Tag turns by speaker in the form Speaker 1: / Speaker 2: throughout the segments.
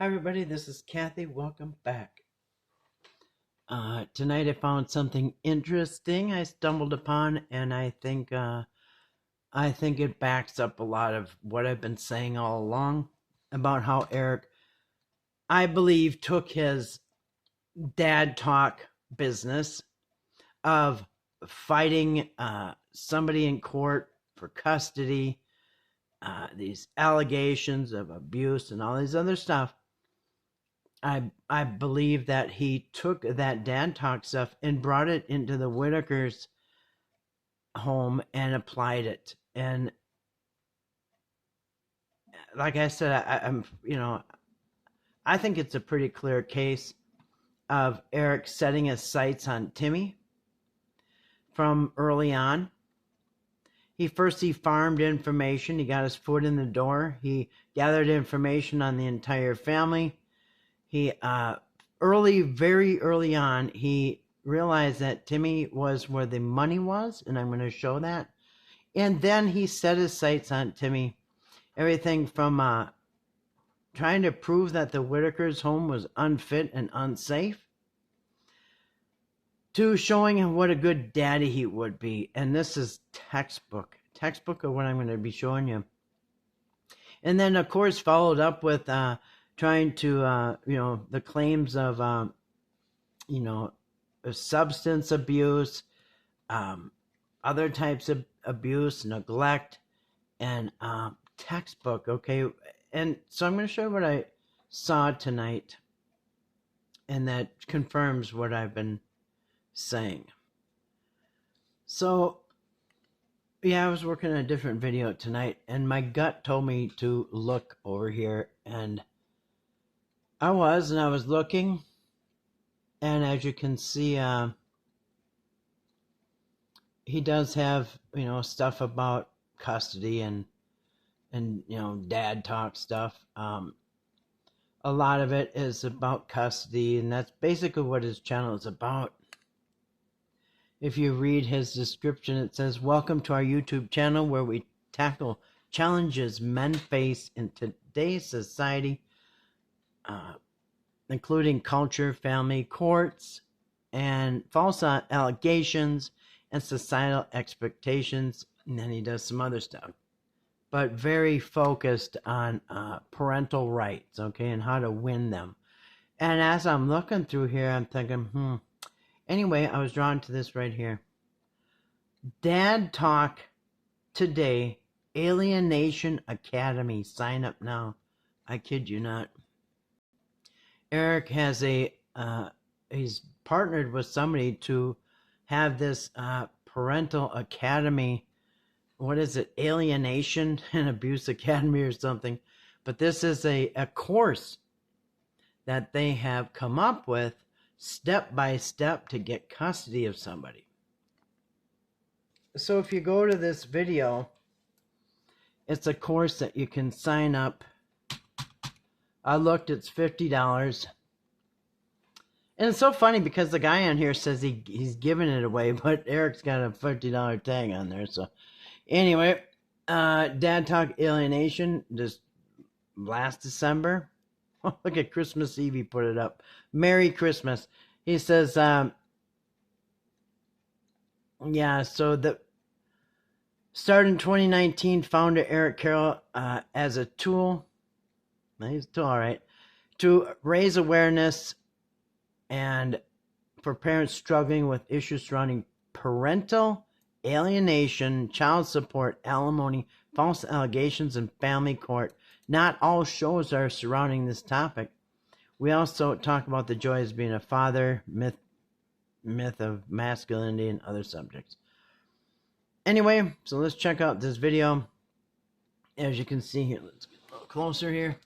Speaker 1: Hi everybody, this is Kathy. Welcome back. Tonight I found something interesting I stumbled upon, and I think it backs up a lot of what I've been saying all along about how Eric, I believe, took his dad talk business of fighting somebody in court for custody, these allegations of abuse and all these other stuff. I believe that he took that dad talk stuff and brought it into the Whitaker's home and applied it. And like I said, I think it's a pretty clear case of Eric setting his sights on Timmy from early on. He farmed information. He got his foot in the door. He gathered information on the entire family. He very early on, he realized that Timmy was where the money was, and I'm going to show that. And then he set his sights on Timmy. Everything from trying to prove that the Whitaker's home was unfit and unsafe to showing him what a good daddy he would be. And this is textbook of what I'm going to be showing you. And then, of course, followed up with trying to, the claims of, substance abuse, other types of abuse, neglect, and textbook, okay? And so I'm going to show you what I saw tonight, and that confirms what I've been saying. So, yeah, I was working on a different video tonight, and my gut told me to look over here, and I was looking, and as you can see, he does have, stuff about custody and dad talk stuff. A lot of it is about custody, and that's basically what his channel is about. If you read his description, it says, "Welcome to our YouTube channel where we tackle challenges men face in today's society, including culture, family, courts, and false allegations and societal expectations." And then he does some other stuff, but very focused on parental rights, okay, and how to win them. And as I'm looking through here, I'm thinking, Anyway, I was drawn to this right here. Dad Talk Today, Alienation Academy. Sign up now. I kid you not. Eric has he's partnered with somebody to have this parental academy. What is it? Alienation and Abuse Academy or something. But this is a course that they have come up with step by step to get custody of somebody. So if you go to this video, it's a course that you can sign up. I looked, it's $50. And it's so funny because the guy on here says he's giving it away, but Eric's got a $50 tag on there. So anyway, Dad Talk Alienation, just last December. Oh, look at Christmas Eve, he put it up. Merry Christmas. He says, so start in 2019, founder Eric Carroll as a tool. He's still all right. To raise awareness and for parents struggling with issues surrounding parental alienation, child support, alimony, false allegations, and family court. Not all shows are surrounding this topic. We also talk about the joys of being a father, myth of masculinity, and other subjects. Anyway, so let's check out this video. As you can see here, let's get a little closer here.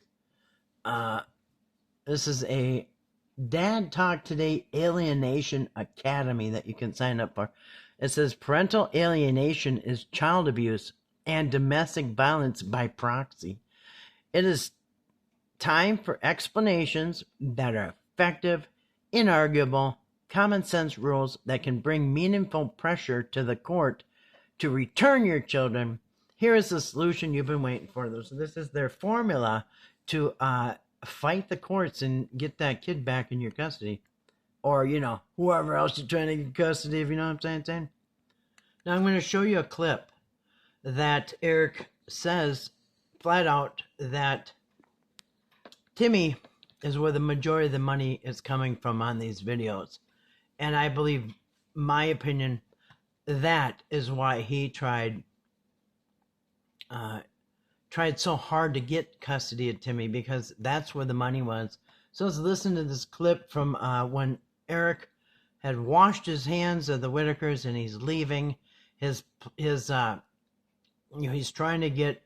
Speaker 1: This is a Dad Talk Today Alienation Academy that you can sign up for. It says parental alienation is child abuse and domestic violence by proxy. It is time for explanations that are effective, inarguable, common sense rules that can bring meaningful pressure to the court to return your children. Here is the solution you've been waiting for. So this is their formula to fight the courts and get that kid back in your custody. Or, whoever else you're trying to get custody of, you know what I'm saying? Now I'm going to show you a clip that Eric says flat out that Timmy is where the majority of the money is coming from on these videos. And I believe, my opinion, that is why he tried so hard to get custody of Timmy, because that's where the money was. So let's listen to this clip from when Eric had washed his hands of the Whitakers and he's leaving. He's trying to get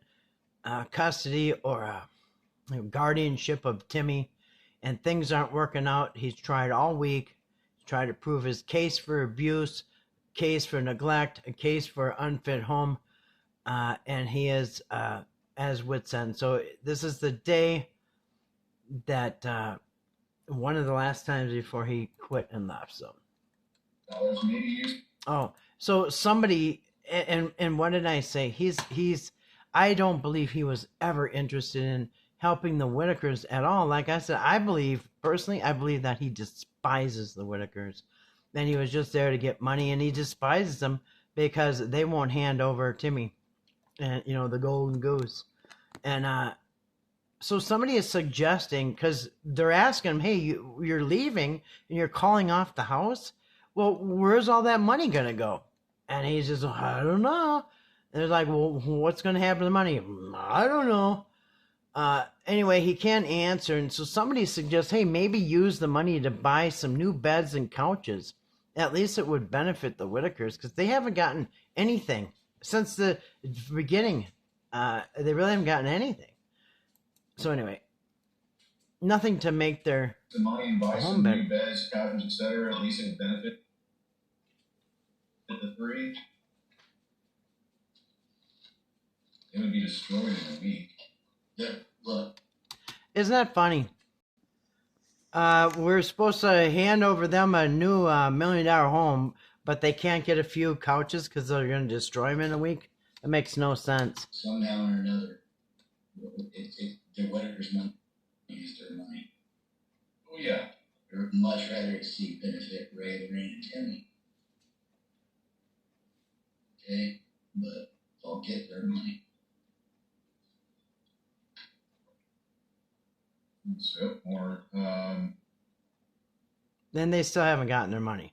Speaker 1: custody or guardianship of Timmy, and things aren't working out. He's tried all week. He's tried to prove his case for abuse, case for neglect, a case for unfit home, and he is as wit's end. So this is the day that one of the last times before he quit and left. So so somebody, and what did I say? He's I don't believe he was ever interested in helping the Whitakers at all. Like I said, I believe that he despises the Whitakers. And he was just there to get money, and he despises them because they won't hand over Timmy and, the golden goose. And so somebody is suggesting, because they're asking him, hey, you're leaving and you're calling off the house? Well, where's all that money going to go? And he's just, I don't know. And they're like, well, what's going to happen to the money? I don't know. Anyway, he can't answer. And so somebody suggests, hey, maybe use the money to buy some new beds and couches. At least it would benefit the Whitakers, because they haven't gotten anything since the beginning. They really haven't gotten anything. So anyway, nothing to make their
Speaker 2: the money and buy
Speaker 1: home
Speaker 2: some
Speaker 1: better.
Speaker 2: new beds, couches, etc. At least it would benefit the three. It would be destroyed in a week. Yeah, look.
Speaker 1: Isn't that funny? We're supposed to hand over them a new $1 million home, but they can't get a few couches because they're going to destroy them in a week. That makes no sense.
Speaker 2: Somehow or another, the Whitakers want to use their money. Oh yeah. They'd much rather see benefit Ray, Lorraine, and Timmy. Okay, but they'll get their money. So, or
Speaker 1: Then they still haven't gotten their money.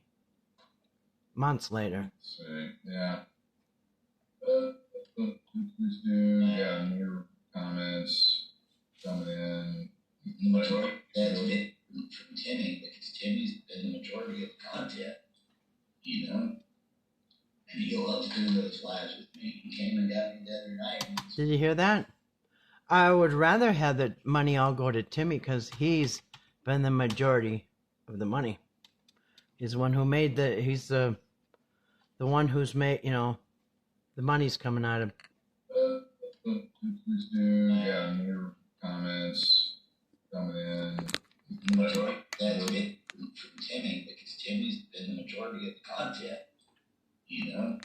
Speaker 1: Months later.
Speaker 2: So, yeah. Please do. Yeah, more comments coming in. The majority that's been from Timmy, because Timmy's been the majority of the content, And he loves doing those lives with me. He came and got me the other night.
Speaker 1: Did you hear that? I would rather have the money all go to Timmy, because he's been the majority of the money. He's the one who made he's the one who's made, the money's coming out of.
Speaker 2: Please do. Yeah, more comments coming in. The majority that's been from Timmy, because Timmy's been the majority of the content, And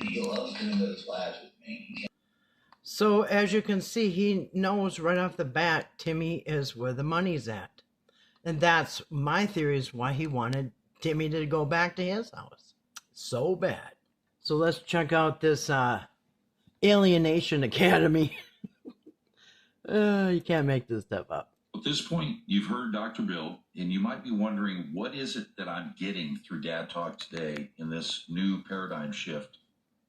Speaker 2: he loves doing those lives with me.
Speaker 1: So as you can see, he knows right off the bat Timmy is where the money's at. And that's my theory, is why he wanted Timmy to go back to his house so bad. So let's check out this Alienation Academy. You can't make this stuff up.
Speaker 3: At this point, you've heard Dr. Bill, and you might be wondering, what is it that I'm getting through Dad Talk today in this new paradigm shift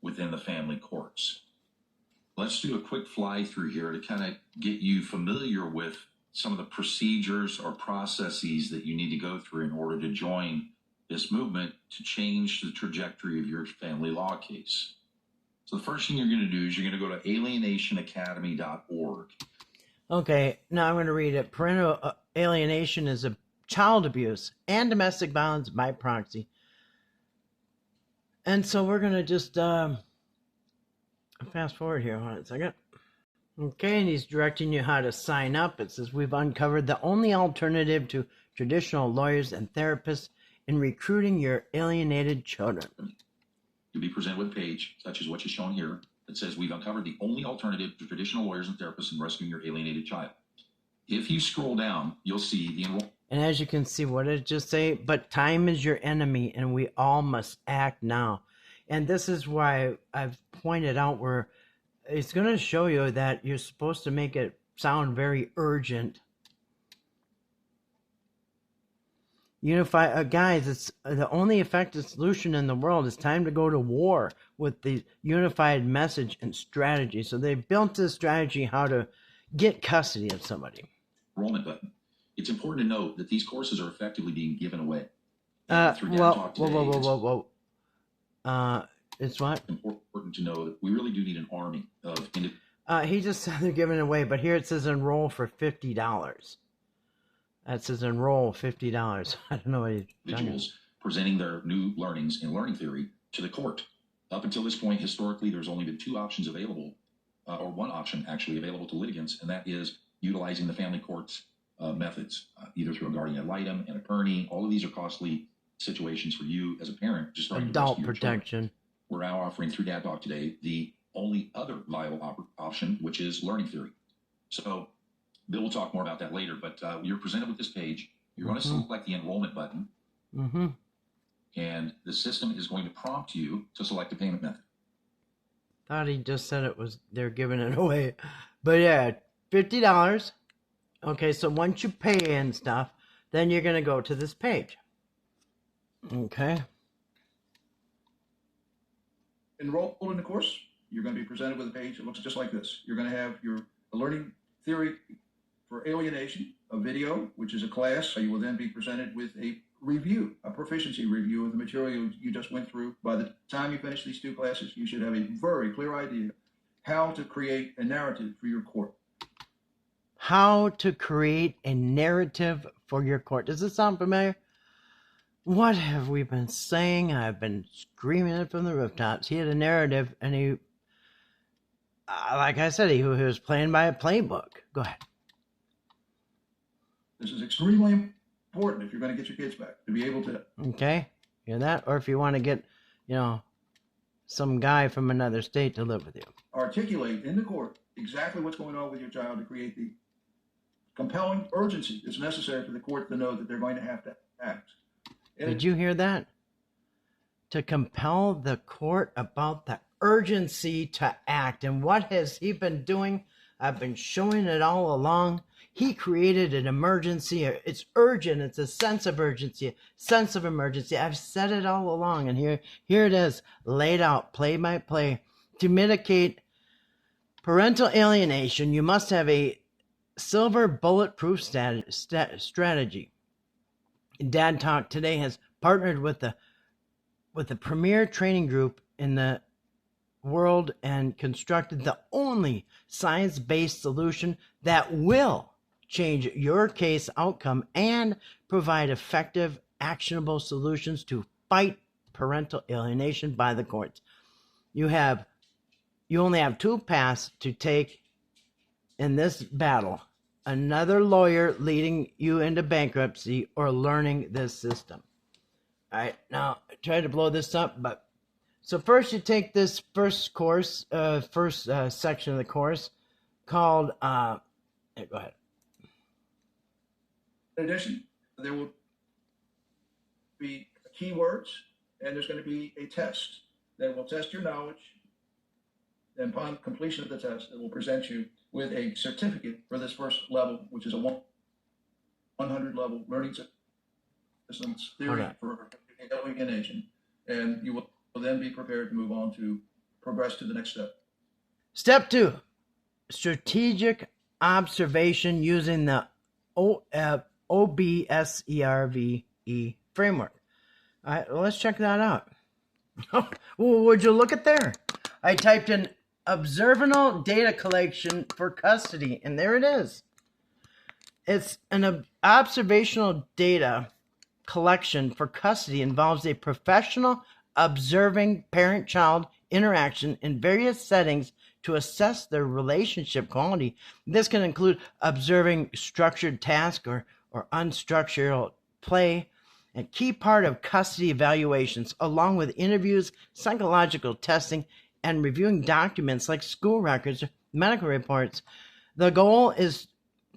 Speaker 3: within the family courts? Let's do a quick fly through here to kind of get you familiar with some of the procedures or processes that you need to go through in order to join this movement to change the trajectory of your family law case. So the first thing you're going to do is you're going to go to alienationacademy.org.
Speaker 1: Okay, now I'm going to read it. Parental alienation is a child abuse and domestic violence by proxy. And so we're going to just fast forward here. Hold on a second. Okay, and he's directing you how to sign up. It says, we've uncovered the only alternative to traditional lawyers and therapists in recruiting your alienated children.
Speaker 3: You'll be presented with a page, such as what you're shown here, that says we've uncovered the only alternative to traditional lawyers and therapists in rescuing your alienated child. If you scroll down, you'll see the enrollment.
Speaker 1: And as you can see, what did it just say? But time is your enemy, and we all must act now. And this is why I've pointed out where it's going to show you that you're supposed to make it sound very urgent. Unify, guys, it's the only effective solution in the world. It's time to go to war with the unified message and strategy. So they built this strategy how to get custody of somebody.
Speaker 3: Enrollment button. It's important to note that these courses are effectively being given away.
Speaker 1: Whoa. It's what?
Speaker 3: Important to know that we really do need an army of
Speaker 1: he just said they're giving it away, but here it says enroll for $50. That says enroll $50. I don't know what he's
Speaker 3: individuals presenting their new learnings in learning theory to the court. Up until this point, historically, there's only been two options available, or one option actually available to litigants, and that is utilizing the family court's methods, either through a guardian ad litem, an attorney. All of these are costly situations for you as a parent. Just
Speaker 1: adult protection.
Speaker 3: Children. We're now offering through Dad Talk today the only other viable option, which is learning theory. So Bill will talk more about that later, but you're presented with this page. You're going to select the enrollment button, and the system is going to prompt you to select a payment method.
Speaker 1: Thought he just said they're giving it away. But yeah, $50. Okay, so once you pay and stuff, then you're going to go to this page. Okay.
Speaker 4: Enroll in the course, you're going to be presented with a page that looks just like this. You're going to have your learning theory for alienation, a video, which is a class. So you will then be presented with a review, a proficiency review of the material you just went through. By the time you finish these two classes, you should have a very clear idea how to create a narrative for your court.
Speaker 1: How to create a narrative for your court. Does this sound familiar? What have we been saying? I've been screaming it from the rooftops. He had a narrative, and he, like I said, he was playing by a playbook. Go ahead.
Speaker 4: This is extremely important if you're going to get your kids back, to be able to.
Speaker 1: Okay, hear that? Or if you want to get, some guy from another state to live with you.
Speaker 4: Articulate in the court exactly what's going on with your child to create the compelling urgency that's necessary for the court to know that they're going to have to act.
Speaker 1: Did you hear that? To compel the court about the urgency to act. And what has he been doing? I've been showing it all along. He created an emergency. It's urgent. It's a sense of urgency, a sense of emergency. I've said it all along. And here it is, laid out, play by play. To mitigate parental alienation, you must have a silver bulletproof strategy. Dad Talk today has partnered with the premier training group in the world and constructed the only science-based solution that will change your case outcome and provide effective, actionable solutions to fight parental alienation by the courts. You only have two paths to take in this battle. Another lawyer leading you into bankruptcy or learning this system. All right, now I tried to blow this up, but so first you take this first course, section of the course called, go ahead.
Speaker 4: In addition, there will be keywords, and there's going to be a test that will test your knowledge. And upon completion of the test, it will present you with a certificate for this first level, which is a 100 level learning systems theory for alienation. And you will then be prepared to move on to progress to the next step.
Speaker 1: Step 2, strategic observation using the OBSERVE framework. All right, well, let's check that out. Well, would you look at there? I typed in Observational data collection for custody, and there it is. It's an observational data collection for custody involves a professional observing parent-child interaction in various settings to assess their relationship quality. This can include observing structured tasks or unstructured play, a key part of custody evaluations, along with interviews, psychological testing, and reviewing documents like school records or medical reports. The goal is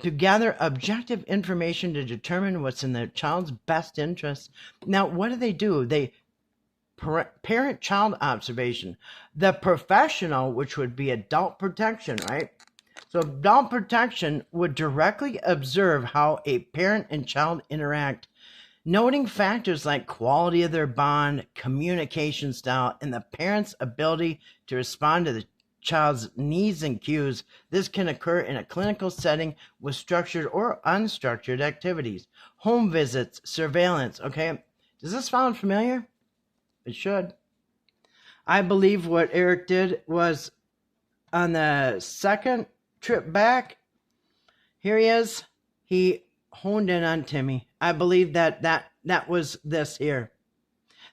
Speaker 1: to gather objective information to determine what's in the child's best interest. Now, what do? They parent-child observation. The professional, which would be adult protection, right? So adult protection would directly observe how a parent and child interact, noting factors like quality of their bond, communication style, and the parent's ability to respond to the child's needs and cues. This can occur in a clinical setting with structured or unstructured activities, home visits, surveillance. Okay, does this sound familiar? It should. I believe what Eric did was on the second trip back, here he is, he honed in on Timmy. I believe that was this here.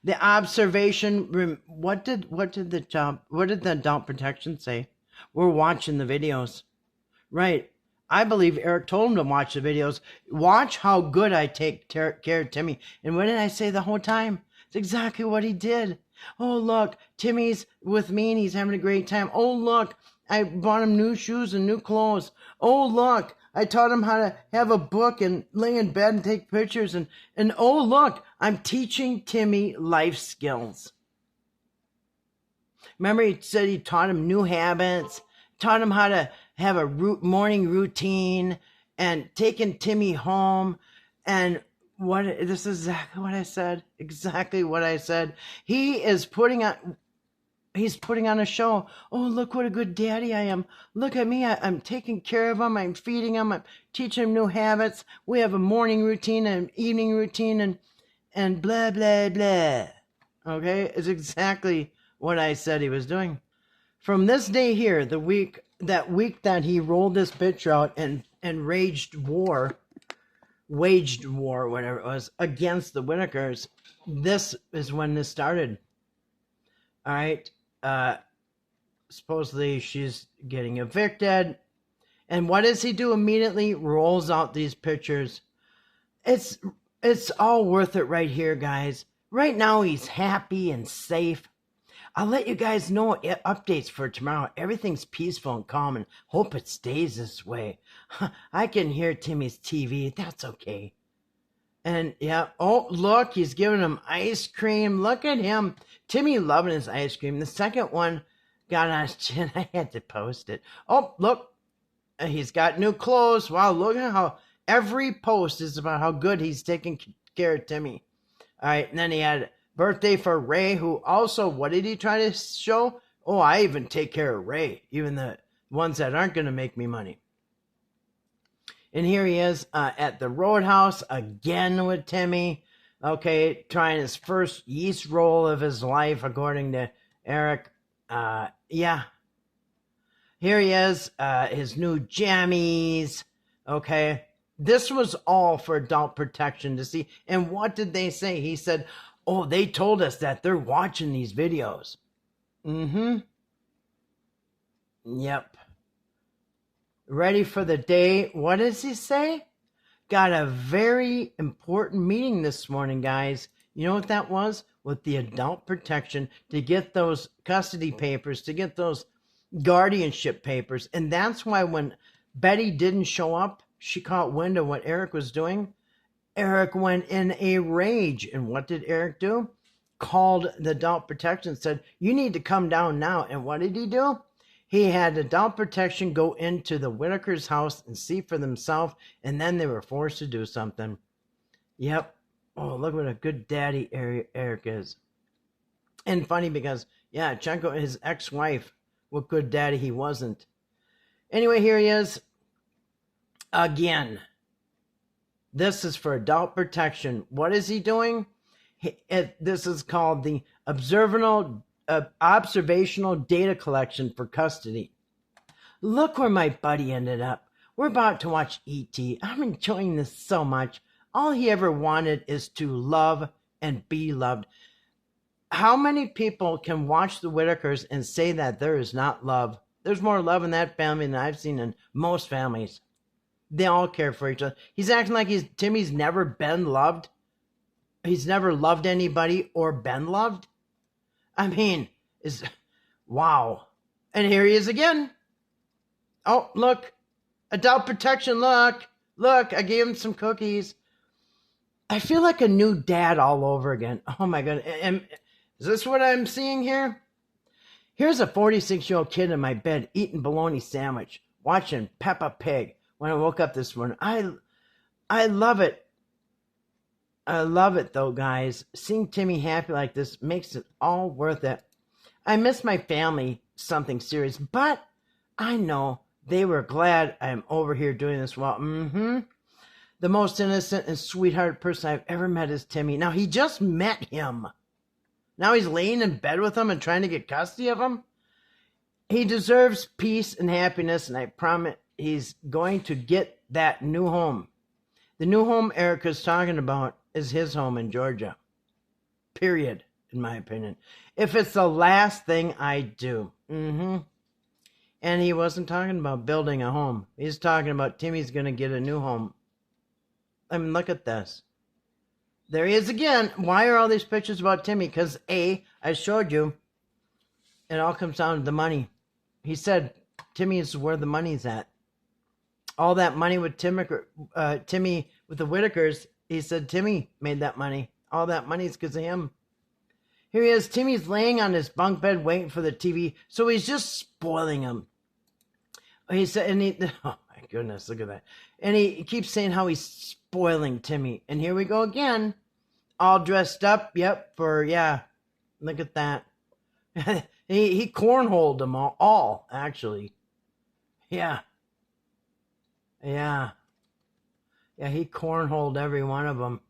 Speaker 1: The observation, what did the adult protection say? We're watching the videos. Right. I believe Eric told him to watch the videos. Watch how good I take care of Timmy. And what did I say the whole time? It's exactly what he did. Oh, look, Timmy's with me and he's having a great time. Oh, look, I bought him new shoes and new clothes. Oh, look, I taught him how to have a book and lay in bed and take pictures. And oh, look, I'm teaching Timmy life skills. Remember, he said he taught him new habits, taught him how to have a morning routine, and taking Timmy home. And this is exactly what I said. Exactly what I said. He's putting on a show. Oh, look what a good daddy I am. Look at me. I'm taking care of him. I'm feeding him. I'm teaching him new habits. We have a morning routine and an evening routine and blah, blah, blah. Okay? It's exactly what I said he was doing. From this day here, the week that he rolled this picture out and waged war, whatever it was, against the Whitakers, this is when this started. All right. Supposedly she's getting evicted. And what does he do immediately? Rolls out these pictures. It's all worth it right here, guys. Right now he's happy and safe. I'll let you guys know updates for tomorrow. Everything's peaceful and calm, and hope it stays this way. I can hear Timmy's TV. That's okay. And yeah, oh, look, he's giving him ice cream. Look at him. Timmy loving his ice cream. The second one got on his chin. I had to post it. Oh, look, he's got new clothes. Wow, look at how every post is about how good he's taking care of Timmy. All right, and then he had birthday for Ray, who also, what did he try to show? Oh, I even take care of Ray, even the ones that aren't going to make me money. And here he is at the Roadhouse again with Timmy. Okay, trying his first yeast roll of his life, according to Eric. Yeah. Here he is, his new jammies. Okay. This was all for adult protection to see. And what did they say? He said, oh, they told us that they're watching these videos. Mm-hmm. Yep. Ready for the day. What does he say? Got a very important meeting this morning, guys. You know what that was? With the adult protection to get those custody papers, to get those guardianship papers. And that's why when Betty didn't show up, she caught wind of what Eric was doing. Eric went in a rage. And what did Eric do? Called the adult protection, said, you need to come down now. And what did he do? He had adult protection go into the Whitaker's house and see for themselves, and then they were forced to do something. Yep. Oh, look what a good daddy Eric is. And funny because, yeah, check out his ex-wife, what good daddy he wasn't. Anyway, here he is. Again. This is for adult protection. What is he doing? This is called the observational data collection for custody. Look where my buddy ended up. We're about to watch E.T. I'm enjoying this so much. All he ever wanted is to love and be loved. How many people can watch the Whitakers and say that there is not love? There's more love in that family than I've seen in most families. They all care for each other. He's acting like Timmy's never been loved. He's never loved anybody or been loved. I mean, wow. And here he is again. Oh, look. Adult protection, look, I gave him some cookies. I feel like a new dad all over again. Oh my God. And is this what I'm seeing here? Here's a 46-year-old kid in my bed eating bologna sandwich, watching Peppa Pig when I woke up this morning. I love it. I love it though, guys. Seeing Timmy happy like this makes it all worth it. I miss my family, something serious, but I know they were glad I'm over here doing this well. The most innocent and sweetheart person I've ever met is Timmy. Now, he just met him. Now he's laying in bed with him and trying to get custody of him. He deserves peace and happiness, and I promise he's going to get that new home. The new home Erica's talking about is his home in Georgia. Period, in my opinion. If it's the last thing I do. And he wasn't talking about building a home. He's talking about Timmy's going to get a new home. I mean, look at this. There he is again. Why are all these pictures about Timmy? Because I showed you, it all comes down to the money. He said Timmy is where the money's at. All that money with Timmy with the Whitakers, he said Timmy made that money. All that money is because of him. Here he is. Timmy's laying on his bunk bed waiting for the TV, so he's just spoiling him. He said, oh my goodness, look at that. And he keeps saying how he's spoiling Timmy. And here we go again, all dressed up. Yep, look at that. he cornholed them all actually. Yeah, he cornholed every one of them.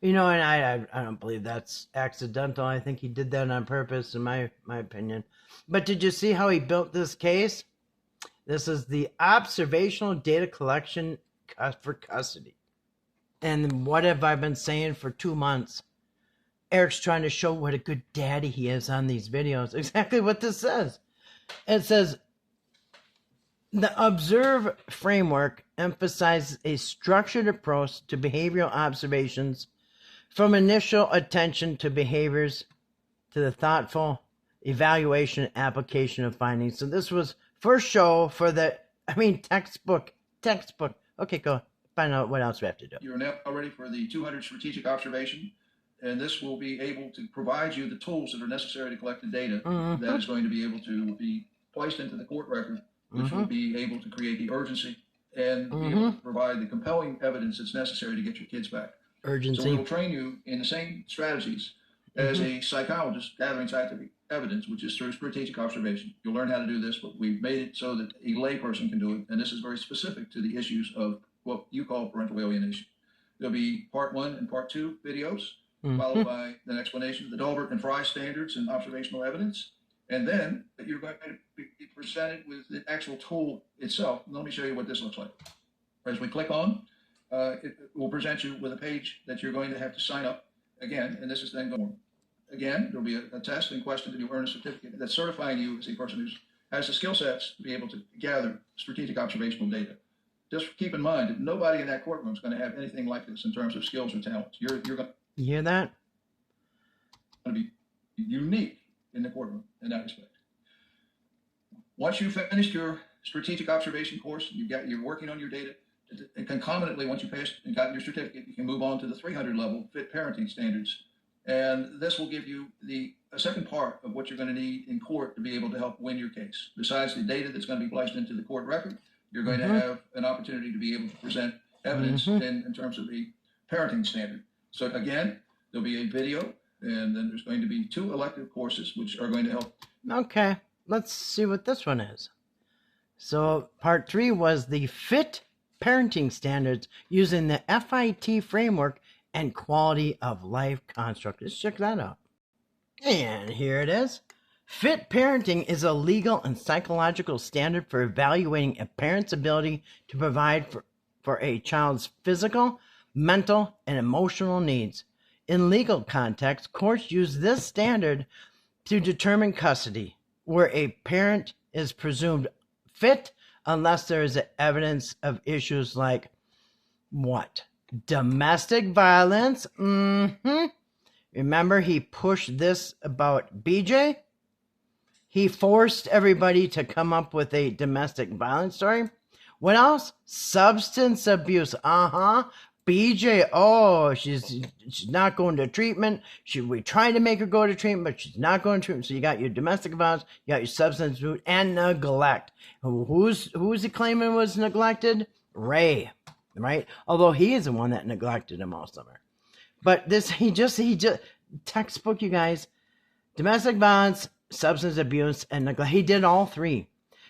Speaker 1: You know, and I don't believe that's accidental. I think he did that on purpose, in my opinion. But did you see how he built this case? This is the observational data collection for custody. And what have I been saying for 2 months? Eric's trying to show what a good daddy he is on these videos. Exactly what this says. It says, the Observe framework emphasizes a structured approach to behavioral observations, from initial attention to behaviors to the thoughtful evaluation and application of findings. So this was first show for the, textbook. Okay, go find out what else we have to do.
Speaker 4: You're now ready for the 200 strategic observation, and this will be able to provide you the tools that are necessary to collect the data that is going to be able to be placed into the court record, which will be able to create the urgency and be able to provide the compelling evidence that's necessary to get your kids back.
Speaker 1: Urgency.
Speaker 4: So we will train you in the same strategies as a psychologist gathering scientific evidence, which is through strategic observation. You'll learn how to do this, but we've made it so that a layperson can do it, and this is very specific to the issues of what you call parental alienation. There'll be part 1 and part 2 videos, followed by an explanation of the Dalbert and Fry standards and observational evidence, and then you're going to be presented with the actual tool itself. Let me show you what this looks like. As we click on, it will present you with a page that you're going to have to sign up again, and this is then going. Again, there'll be a test and question that you earn a certificate that's certifying you as a person who has the skill sets to be able to gather strategic observational data. Just keep in mind that nobody in that courtroom is going to have anything like this in terms of skills or talents. You're going
Speaker 1: You hear that?
Speaker 4: to be unique in the courtroom in that respect. Once you've finished your strategic observation course, you're working on your data, and concomitantly, once you passed and gotten your certificate, you can move on to the 300 level fit parenting standards. And this will give you a second part of what you're going to need in court to be able to help win your case. Besides the data that's going to be placed into the court record, you're going to have an opportunity to be able to present evidence in terms of the parenting standard. So again, there'll be a video, and then there's going to be 2 elective courses which are going to help.
Speaker 1: Okay, let's see what this one is. So part 3 was the fit parenting standards using the FIT framework and quality of life construct. Let's check that out. And here it is. Fit parenting is a legal and psychological standard for evaluating a parent's ability to provide for a child's physical, mental, and emotional needs. In legal context, courts use this standard to determine custody, where a parent is presumed fit unless there is evidence of issues like what? Domestic violence. Remember, he pushed this about BJ? He forced everybody to come up with a domestic violence story. What else? Substance abuse. BJ, oh, she's not going to treatment. We tried to make her go to treatment, but she's not going to treatment. So you got your domestic violence, you got your substance abuse, and neglect. Who's he claiming was neglected? Ray, right? Although he is the one that neglected him all summer. But he just textbook, you guys. Domestic violence, substance abuse, and neglect. He did all three.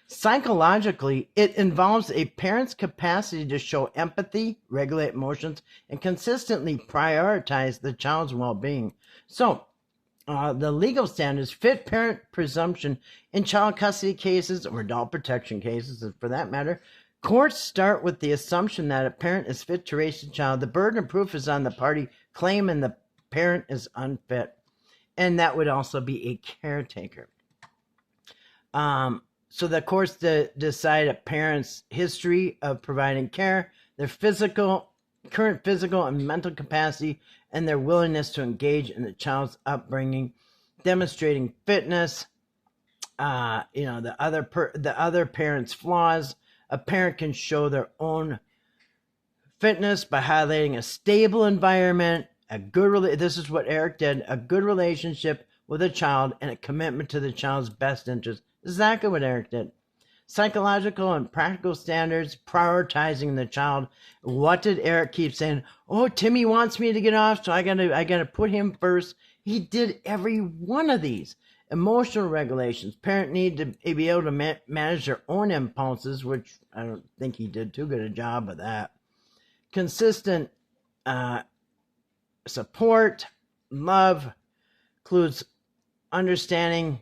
Speaker 1: Psychologically, it involves a parent's capacity to show empathy, regulate emotions, and consistently prioritize the child's well-being. So, the legal standards, fit parent presumption in child custody cases or adult protection cases, for that matter. Courts start with the assumption that a parent is fit to raise a child. The burden of proof is on the party claiming the parent is unfit. And that would also be a caretaker. So the courts decide a parent's history of providing care, their current physical and mental capacity, and their willingness to engage in the child's upbringing, demonstrating fitness. The other parent's flaws. A parent can show their own fitness by highlighting a stable environment, this is what Eric did, a good relationship with a child, and a commitment to the child's best interest. Exactly what Eric did. Psychological and practical standards, prioritizing the child. What did Eric keep saying? Oh, Timmy wants me to get off, so I gotta put him first. He did every one of these. Emotional regulations. Parent need to be able to manage their own impulses, which I don't think he did too good a job of that. Consistent support, love, includes understanding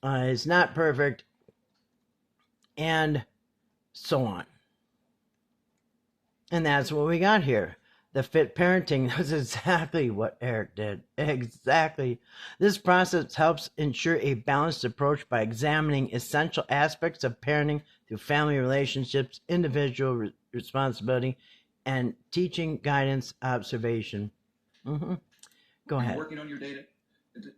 Speaker 1: is not perfect, and so on. And that's what we got here. The fit parenting. That's exactly what Eric did. Exactly. This process helps ensure a balanced approach by examining essential aspects of parenting through family relationships, individual responsibility, and teaching, guidance, observation. Go ahead.
Speaker 4: Working on your data.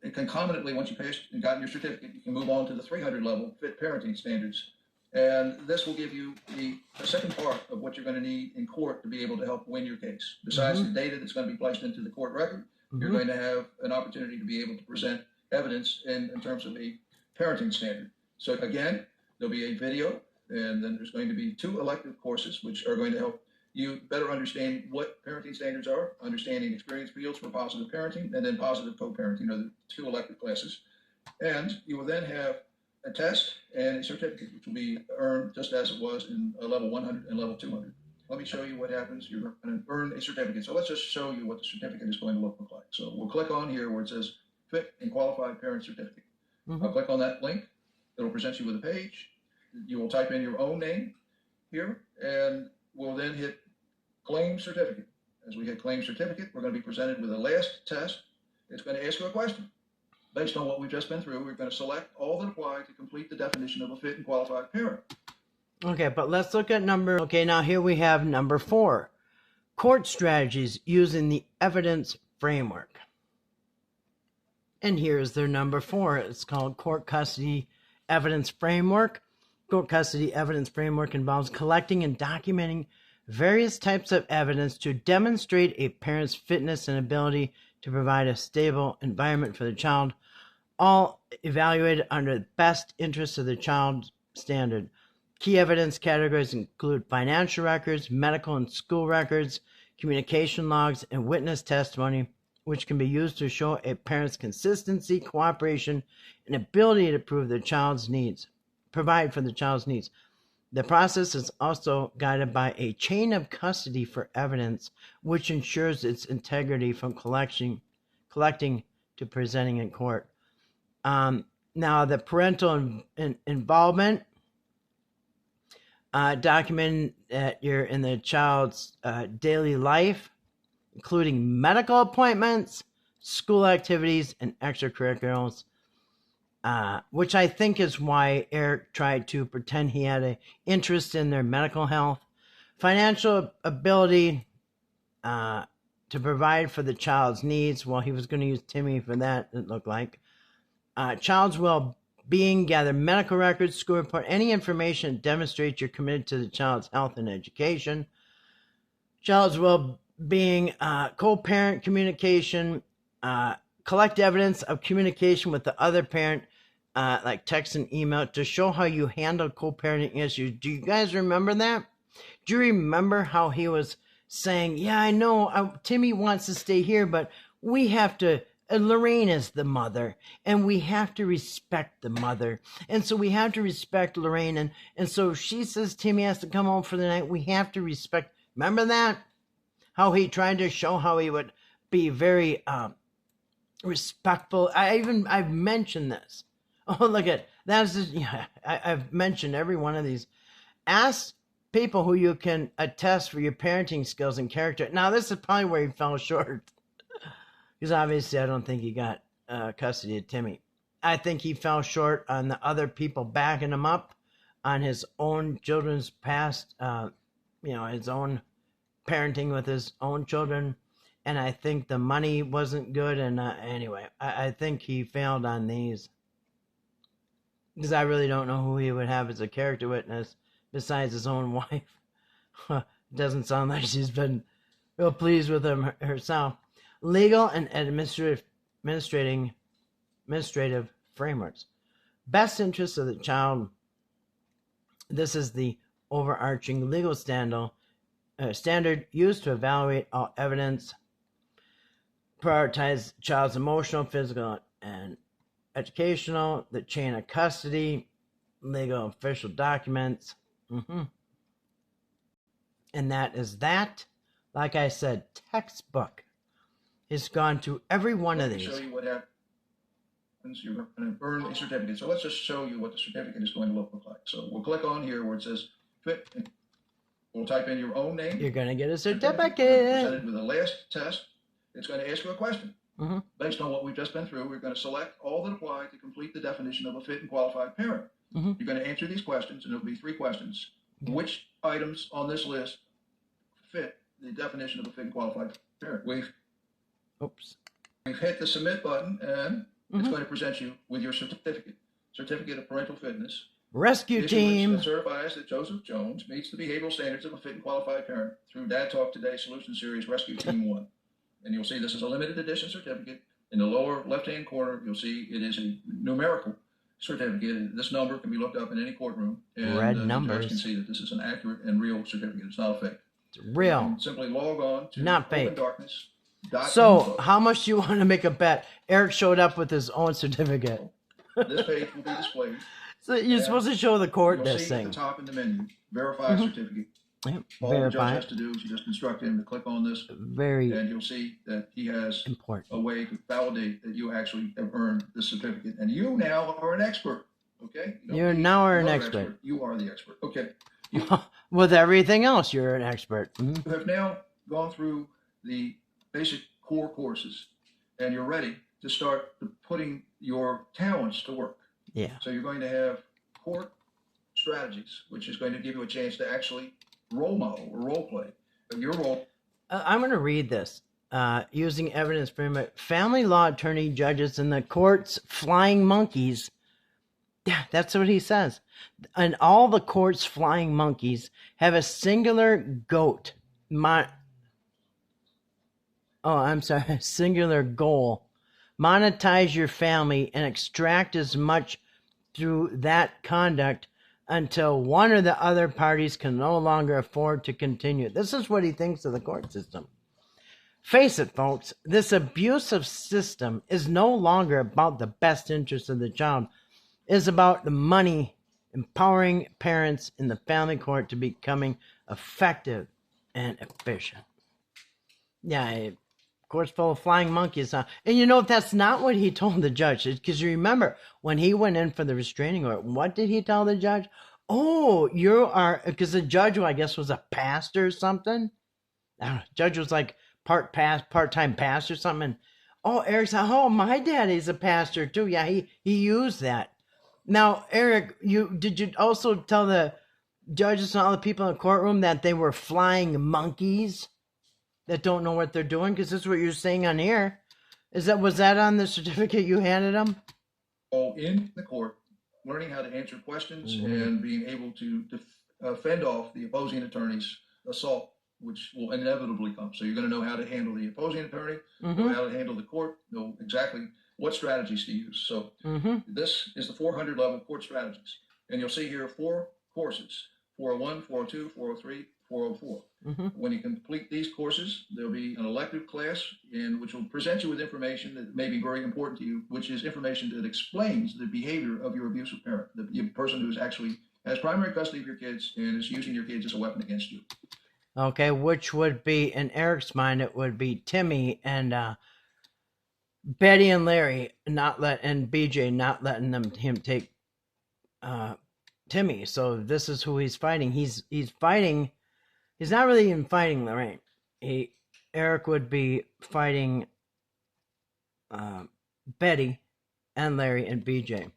Speaker 4: And concomitantly, once you passed and gotten your certificate, you can move on to the 300 level fit parenting standards. And this will give you the second part of what you're going to need in court to be able to help win your case. Besides the data that's going to be placed into the court record, you're going to have an opportunity to be able to present evidence in terms of a parenting standard. So again, there'll be a video, and then there's going to be 2 elective courses, which are going to help you better understand what parenting standards are, understanding experience fields for positive parenting, and then positive co-parenting are the 2 elective classes. And you will then have a test and a certificate, which will be earned just as it was in level 100 and level 200. Let me show you what happens. You're going to earn a certificate. So let's just show you what the certificate is going to look like. So we'll click on here where it says Fit and Qualified Parent Certificate. I'll click on that link. It'll present you with a page. You will type in your own name here, and we'll then hit Claim Certificate. As we hit Claim Certificate, we're going to be presented with a last test. It's going to ask you a question. Based on what we've just been through, we're going to select all that apply to complete the definition of a fit and qualified parent.
Speaker 1: Okay, but let's look at now here we have number 4. Court strategies using the evidence framework. And here's their number 4. It's called Court Custody Evidence Framework. Court Custody Evidence Framework involves collecting and documenting various types of evidence to demonstrate a parent's fitness and ability to provide a stable environment for the child, all evaluated under the best interests of the child standard. Key evidence categories include financial records, medical and school records, communication logs, and witness testimony, which can be used to show a parent's consistency, cooperation, and ability to provide for the child's needs. The process is also guided by a chain of custody for evidence, which ensures its integrity from collecting to presenting in court. Now, the parental involvement, documenting that you're in the child's daily life, including medical appointments, school activities, and extracurriculars. Which I think is why Eric tried to pretend he had an interest in their medical health. Financial ability to provide for the child's needs. Well, he was going to use Timmy for that, it looked like. Child's well-being, gather medical records, school report, any information that demonstrates you're committed to the child's health and education. Child's well-being, co-parent communication, collect evidence of communication with the other parent, like text and email, to show how you handle co-parenting issues. Do you guys remember that? Do you remember how he was saying, yeah, I know Timmy wants to stay here, but we have to, Lorraine is the mother, and we have to respect the mother. And so we have to respect Lorraine. And so she says Timmy has to come home for the night. We have to respect. Remember that? How he tried to show how he would be very respectful. I've mentioned this. Oh, look at that's just, yeah, I've mentioned every one of these. Ask people who you can attest for your parenting skills and character. Now, this is probably where he fell short. Because obviously I don't think he got custody of Timmy. I think he fell short on the other people backing him up on his own children's past, his own parenting with his own children. And I think the money wasn't good. And anyway, I think he failed on these. Because I really don't know who he would have as a character witness besides his own wife. Doesn't sound like she's been real pleased with him herself. Legal and administrative frameworks. Best interests of the child. This is the overarching legal standard used to evaluate all evidence, prioritize child's emotional, physical, and educational, the chain of custody, legal official documents. And that is that. Like I said, textbook. It's gone to every one of these.
Speaker 4: Show you what happens. You're going to earn a certificate. So let's just show you what the certificate is going to look like. So we'll click on here where it says fit. We'll type in your own name.
Speaker 1: You're going to get a certificate.
Speaker 4: Presented with the last test. It's going to ask you a question. Based on what we've just been through, we're going to select all that apply to complete the definition of a fit and qualified parent. You're going to answer these questions, and it'll be 3 questions. Which items on this list fit the definition of a fit and qualified parent? We've hit the submit button, and it's going to present you with your certificate of parental fitness.
Speaker 1: Rescue team.
Speaker 4: That certifies that Joseph Jones meets the behavioral standards of a fit and qualified parent through Dad Talk Today Solution Series Rescue Team 1. And you'll see this is a limited edition certificate. In the lower left-hand corner, you'll see it is a numerical certificate. This number can be looked up in any courtroom. And
Speaker 1: red
Speaker 4: The
Speaker 1: numbers.
Speaker 4: judge can see that this is an accurate and real certificate. It's not a fake.
Speaker 1: It's real.
Speaker 4: You can simply log on to
Speaker 1: not fake.
Speaker 4: OpenDarkness.info.
Speaker 1: So, how much do you want to make a bet? Eric showed up with his own certificate.
Speaker 4: This page will be displayed.
Speaker 1: So you're supposed to show the court this
Speaker 4: see
Speaker 1: thing.
Speaker 4: At the top in the menu, verify certificate.
Speaker 1: Yep.
Speaker 4: All the judge has to do is you just instruct him to click on this,
Speaker 1: Very
Speaker 4: and you'll see that he has
Speaker 1: important.
Speaker 4: a way to validate that you actually have earned the certificate, and you now are an expert. Okay,
Speaker 1: You're now an expert.
Speaker 4: You are the expert. Okay.
Speaker 1: With everything else, you're an expert.
Speaker 4: You have now gone through the basic core courses, and you're ready to start putting your talents to work.
Speaker 1: Yeah.
Speaker 4: So you're going to have court strategies, which is going to give you a chance to actually role model or role play. Your role.
Speaker 1: I'm going to read this. Using evidence framework, family law attorney, judges, and the court's flying monkeys. Yeah, that's what he says. And all the court's flying monkeys have a singular goat. Singular goal. Monetize your family and extract as much through that conduct until one or the other parties can no longer afford to continue. This is what he thinks of the court system. Face it, folks, this abusive system is no longer about the best interest of the child. It's about the money, empowering parents in the family court to becoming effective and efficient. Yeah, court's full of flying monkeys. Huh? And that's not what he told the judge. Because you remember, when he went in for the restraining order, what did he tell the judge? Oh, because the judge, I guess, was a pastor or something. I don't know, judge was like part-time pastor or something. And, Eric said, my daddy's a pastor too. Yeah, he used that. Now, Eric, did you also tell the judges and all the people in the courtroom that they were flying monkeys that don't know what they're doing? Because this is what you're saying on here. Was that on the certificate you handed them?
Speaker 4: In the court, learning how to answer questions
Speaker 1: Mhm.
Speaker 4: and being able to fend off the opposing attorney's assault, which will inevitably come. So you're going to know how to handle the opposing attorney, know how to handle the court, know exactly what strategies to use. So this is the 400 level court strategies. And you'll see here 4 courses: 401, 402, 403, 404. When you complete these courses, there'll be an elective class in which will present you with information that may be very important to you, which is information that explains the behavior of your abusive parent, the person who's actually has primary custody of your kids and is using your kids as a weapon against you.
Speaker 1: Okay, which would be, in Eric's mind, it would be Timmy and Betty and Larry and BJ not letting him take Timmy. So this is who he's fighting. He's fighting. He's not really even fighting Lorraine. Eric would be fighting Betty and Larry and BJ.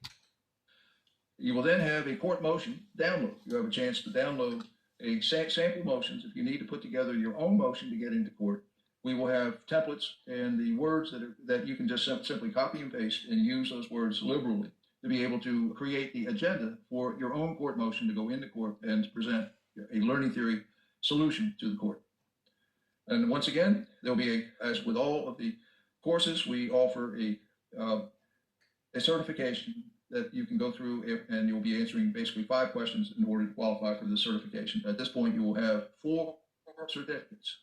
Speaker 4: You will then have a court motion download. You have a chance to download a sample motions. If you need to put together your own motion to get into court, we will have templates and the words that you can just simply copy and paste and use those words liberally to be able to create the agenda for your own court motion to go into court and to present a learning theory solution to the court. And once again, there'll be as with all of the courses, we offer a certification that you can go through, and you'll be answering basically 5 questions in order to qualify for the certification. At this point, you will have 4 certificates.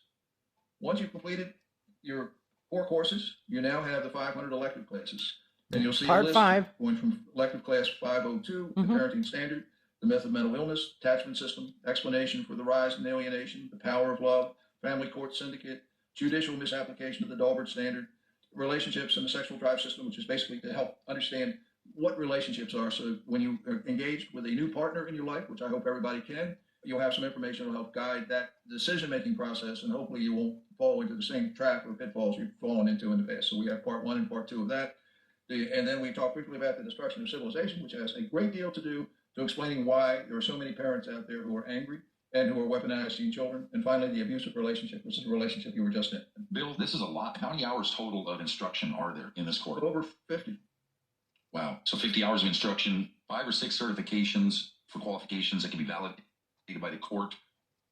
Speaker 4: Once you've completed your 4 courses, you now have the 500 elective classes. And you'll see
Speaker 1: Part
Speaker 4: a list
Speaker 1: 5.
Speaker 4: going from elective class 502, the parenting standard, the myth of mental illness, attachment system, explanation for the rise in alienation, the power of love, family court syndicate, judicial misapplication of the Dahlberg standard, relationships and the sexual drive system, which is basically to help understand what relationships are. So when you are engaged with a new partner in your life, which I hope everybody can, you'll have some information that will help guide that decision-making process, and hopefully you won't fall into the same trap or pitfalls you've fallen into in the past. So we have part 1 and part 2 of that. And then we talk briefly about the destruction of civilization, which has a great deal to do to explaining why there are so many parents out there who are angry and who are weaponizing children. And finally, the abusive relationship, which is the relationship you were just in.
Speaker 3: Bill, this is a lot. How many hours total of instruction are there in this course?
Speaker 4: Over 50.
Speaker 3: Wow. So 50 hours of instruction, 5 or 6 certifications for qualifications that can be validated by the court,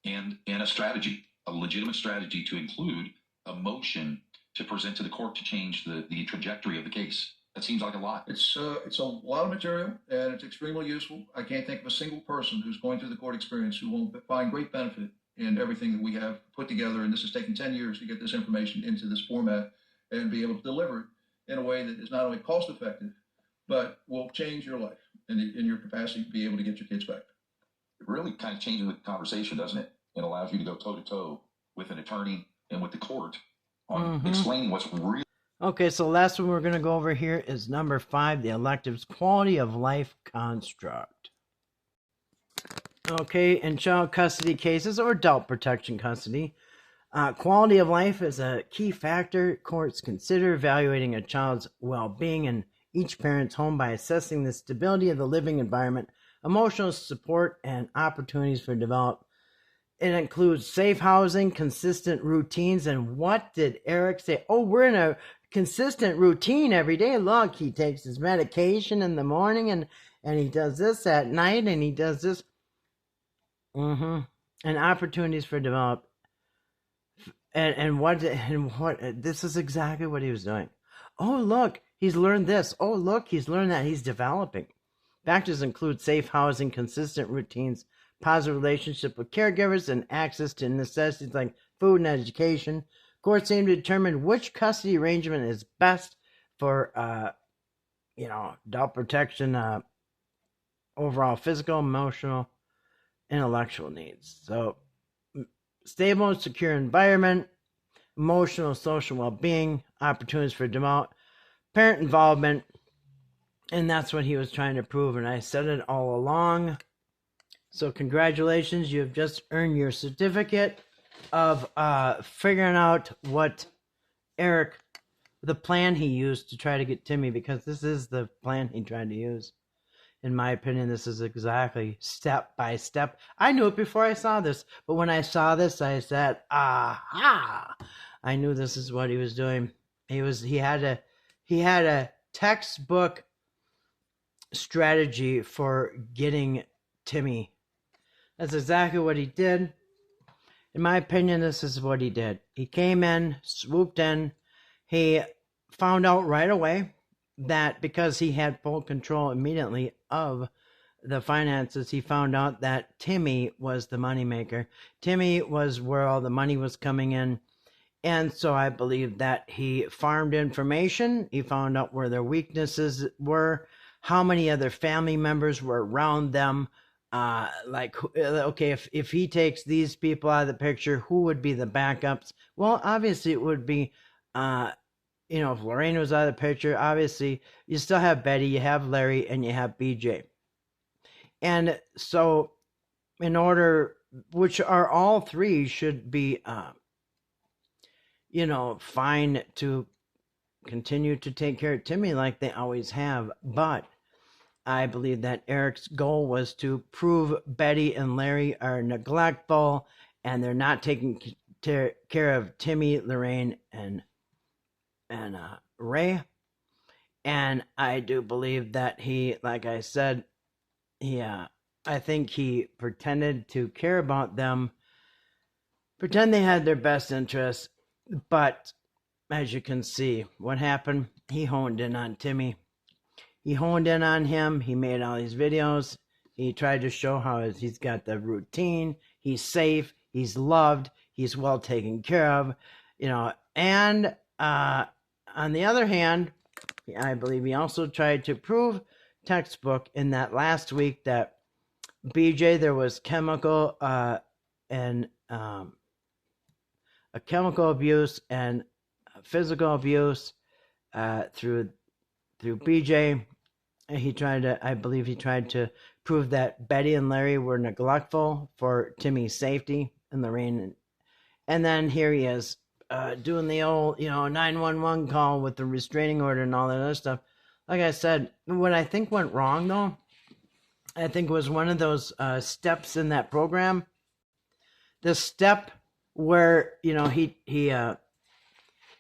Speaker 3: and a strategy, a legitimate strategy to include a motion to present to the court to change the trajectory of the case. That seems like a lot.
Speaker 4: It's a lot of material, and it's extremely useful. I can't think of a single person who's going through the court experience who won't find great benefit in everything that we have put together. And this has taken 10 years to get this information into this format and be able to deliver it in a way that is not only cost effective, but will change your life and in your capacity to be able to get your kids back.
Speaker 3: It really kind of changes the conversation, doesn't it? It allows you to go toe-to-toe with an attorney and with the court on explaining what's real.
Speaker 1: Okay, so last one we're going to go over here is number 5, the electives quality of life construct. Okay, in child custody cases or adult protection custody, quality of life is a key factor courts consider evaluating a child's well-being in each parent's home by assessing the stability of the living environment, emotional support, and opportunities for development. It includes safe housing, consistent routines, and what did Eric say? Oh, we're in a consistent routine every day. Look, he takes his medication in the morning, and he does this at night, and he does this. And opportunities for development. And what this is exactly what he was doing. Oh, look, he's learned this. Oh, look, he's learned that. He's developing. Factors include safe housing, consistent routines, positive relationship with caregivers, and access to necessities like food and education. Courts aim to determine which custody arrangement is best for, adult protection, overall physical, emotional, intellectual needs. So, stable and secure environment, emotional, social well-being, opportunities for development, parent involvement, and that's what he was trying to prove, and I said it all along. So congratulations, you have just earned your certificate of figuring out what the plan he used to try to get Timmy, because this is the plan he tried to use. In my opinion, this is exactly step by step. I knew it before I saw this, but when I saw this, I said, aha! I knew this is what he was doing. He had a textbook strategy for getting Timmy. That's exactly what he did. In my opinion, this is what he did. He came in, swooped in. He found out right away that because he had full control immediately of the finances, he found out that Timmy was the moneymaker. Timmy was where all the money was coming in. And so I believe that he farmed information. He found out where their weaknesses were, how many other family members were around them. Okay, if he takes these people out of the picture, who would be the backups? Well, obviously it would be, if Lorraine was out of the picture, obviously you still have Betty, you have Larry, and you have BJ. And so in order, which are all three should be, fine to continue to take care of Timmy like they always have. But I believe that Eric's goal was to prove Betty and Larry are neglectful and they're not taking care of Timmy, Lorraine, and Ray. And I do believe that he, like I said, I think he pretended to care about them, pretend they had their best interests, but as you can see, what happened? He honed in on Timmy. He honed in on him. He made all these videos. He tried to show how he's got the routine. He's safe. He's loved. He's well taken care of. And on the other hand, I believe he also tried to prove textbook in that last week that BJ, there was chemical and a chemical abuse and physical abuse through BJ. I believe he tried to prove that Betty and Larry were neglectful for Timmy's safety in the rain. And then here he is doing the old, 911 call with the restraining order and all that other stuff. Like I said, what I think went wrong, though, I think was one of those steps in that program. The step where, he had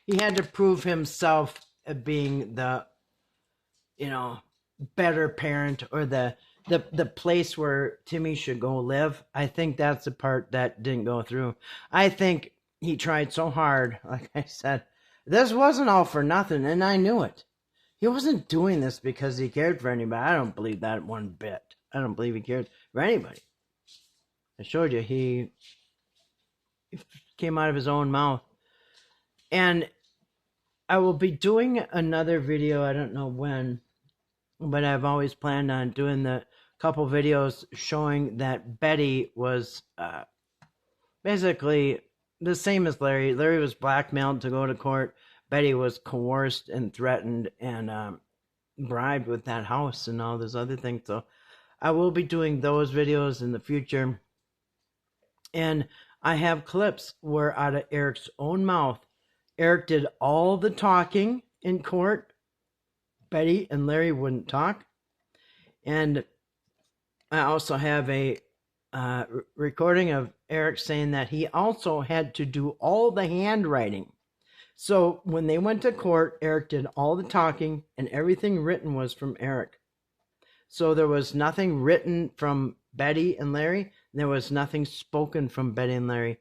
Speaker 1: to prove himself being the, better parent or the place where Timmy should go live. I think that's the part that didn't go through. I think he tried so hard. Like I said, this wasn't all for nothing, and I knew it. He wasn't doing this because he cared for anybody. I don't believe that one bit. I don't believe he cared for anybody. I showed you he came out of his own mouth. And I will be doing another video, I don't know when, but I've always planned on doing the couple videos showing that Betty was basically the same as Larry. Larry was blackmailed to go to court. Betty was coerced and threatened and bribed with that house and all those other things. So I will be doing those videos in the future. And I have clips where out of Eric's own mouth, Eric did all the talking in court. Betty and Larry wouldn't talk. And I also have a recording of Eric saying that he also had to do all the handwriting. So when they went to court, Eric did all the talking and everything written was from Eric. So there was nothing written from Betty and Larry. And there was nothing spoken from Betty and Larry.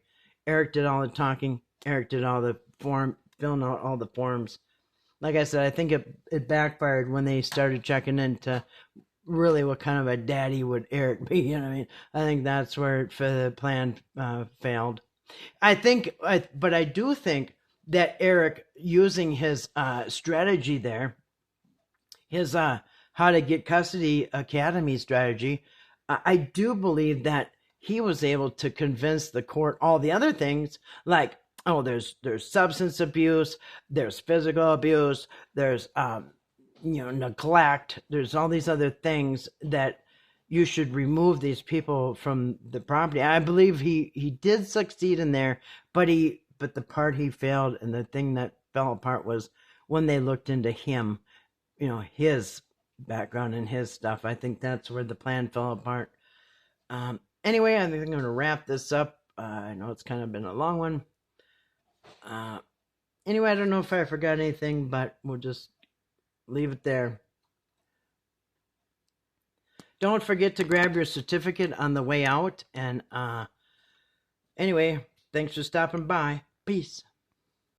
Speaker 1: Eric did all the talking. Eric did all the filling out all the forms. Like I said, I think it backfired when they started checking into really what kind of a daddy would Eric be. You know what I mean? I think that's where the plan failed. But I do think that Eric, using his strategy there, his how to get custody academy strategy, I do believe that he was able to convince the court all the other things, like, oh, there's substance abuse, there's physical abuse, there's neglect, there's all these other things that you should remove these people from the property. I believe he did succeed in there, but the part he failed and the thing that fell apart was when they looked into him, his background and his stuff. I think that's where the plan fell apart. Anyway, I think I'm going to wrap this up. I know it's kind of been a long one. Anyway, I don't know if I forgot anything, but we'll just leave it there. Don't forget to grab your certificate on the way out. And anyway, thanks for stopping by. Peace.